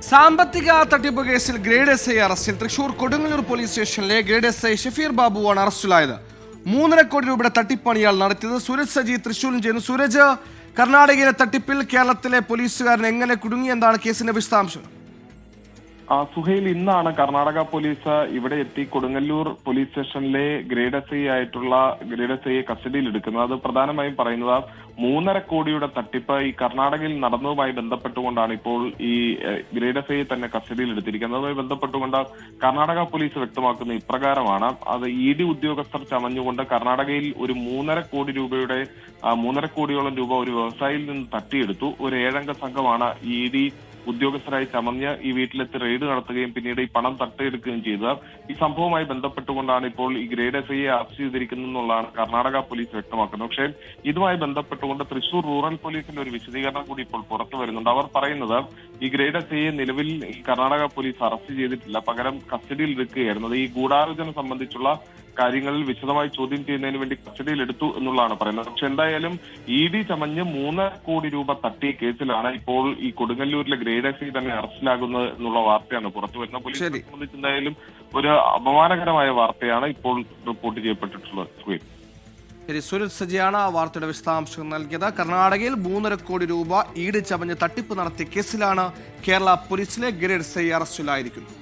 സാമ്പത്തിക തട്ടിപ്പ് കേസിൽ ഗ്രേഡ് എസ് ഐ അറസ്റ്റിൽ. തൃശൂർ കൊടുങ്ങല്ലൂർ പോലീസ് സ്റ്റേഷനിലെ ഗ്രേഡ് എസ് ഐ ഷഫീർ ബാബുവാണ് അറസ്റ്റിലായത്. 3.5 കോടി രൂപയുടെ തട്ടിപ്പാണ് ഇയാൾ നടത്തിയത്. സൂരജ് സജി തൃശൂരിൽ ചെയ്യുന്നു. സൂരജ്, കർണാടകയിലെ തട്ടിപ്പിൽ കേരളത്തിലെ പോലീസുകാരൻ എങ്ങനെ കുടുങ്ങി? എന്താണ് കേസിന്റെ വിശദാംശങ്ങൾ? സുഹൈൽ, ഇന്നാണ് കർണാടക പോലീസ് ഇവിടെ എത്തി കൊടുങ്ങല്ലൂർ പോലീസ് സ്റ്റേഷനിലെ ഗ്രേഡ് എസ് ഐയെ കസ്റ്റഡിയിൽ എടുക്കുന്നത്. അത് പ്രധാനമായും പറയുന്നത് 3.5 കോടിയുടെ തട്ടിപ്പ് ഈ കർണാടകയിൽ നടന്നതുമായി ബന്ധപ്പെട്ടുകൊണ്ടാണ് ഇപ്പോൾ ഈ ഗ്രേഡ് എസ് ഐയെ തന്നെ കസ്റ്റഡിയിൽ എടുത്തിരിക്കുന്നത്. അതുമായി ബന്ധപ്പെട്ടുകൊണ്ട് കർണാടക പോലീസ് വ്യക്തമാക്കുന്ന ഇപ്രകാരമാണ്. അത് ED ഉദ്യോഗസ്ഥർ ചമഞ്ഞുകൊണ്ട് കർണാടകയിൽ ഒരു 3.5 കോടിയോളം രൂപ ഒരു വ്യവസായിയിൽ നിന്ന് തട്ടിയെടുത്തു. ഒരു 7 അംഗ സംഘമാണ് ED ഉദ്യോഗസ്ഥരായി ചമഞ്ഞ് ഈ വീട്ടിലെത്തി റെയ്ഡ് നടത്തുകയും പിന്നീട് ഈ പണം തട്ടിയെടുക്കുകയും ചെയ്തത്. ഈ സംഭവവുമായി ബന്ധപ്പെട്ടുകൊണ്ടാണ് ഇപ്പോൾ ഈ ഗ്രേഡ് എസ് ഐയെ അറസ്റ്റ് ചെയ്തിരിക്കുന്നതെന്നുള്ളതാണ് കർണാടക പോലീസ് വ്യക്തമാക്കുന്നത്. പക്ഷേ ഇതുമായി ബന്ധപ്പെട്ടുകൊണ്ട് തൃശൂർ റൂറൽ പോലീസിന്റെ ഒരു വിശദീകരണം കൂടി ഇപ്പോൾ പുറത്തു വരുന്നുണ്ട്. അവർ പറയുന്നത് ഈ ഗ്രേഡ് എസ് ഐയെ നിലവിൽ ഈ കർണാടക പോലീസ് അറസ്റ്റ് ചെയ്തിട്ടില്ല, പകരം കസ്റ്റഡിയിൽ എടുക്കുകയായിരുന്നത്. ഈ ഗൂഢാലോചന സംബന്ധിച്ചുള്ള കാര്യങ്ങളിൽ വിശദമായി ചോദ്യം ചെയ്യുന്നതിന് വേണ്ടി കസ്റ്റഡിയിൽ എടുത്തു എന്നുള്ളതാണ് പറയുന്നത്. പക്ഷെ എന്തായാലും ED ചമഞ്ഞ് 3 കോടി രൂപ തട്ടിയ കേസിലാണ് ഇപ്പോൾ ഈ കൊടുങ്ങല്ലൂരിലെ ഗ്രേഡ് എസ് ഐ തന്നെ അറസ്റ്റിലാകുന്നത് എന്നുള്ള വാർത്തയാണ് പുറത്തു വരുന്നത്. പോലീസിനെ സംബന്ധിച്ച് എന്തായാലും ഒരു അപമാനകരമായ വാർത്തയാണ് ഇപ്പോൾ റിപ്പോർട്ട് ചെയ്യപ്പെട്ടിട്ടുള്ളത്. സൂരജ് സജിയാണ് ആ വാർത്തയുടെ വിശദാംശം നൽകിയത്. കർണാടകയിൽ 3.5 കോടി രൂപ ED ചമഞ്ഞ് തട്ടിപ്പ് നടത്തിയ കേസിലാണ് കേരള പോലീസിലെ ഗ്രേഡ് എസ് ഐ അറസ്റ്റിലായിരിക്കുന്നത്.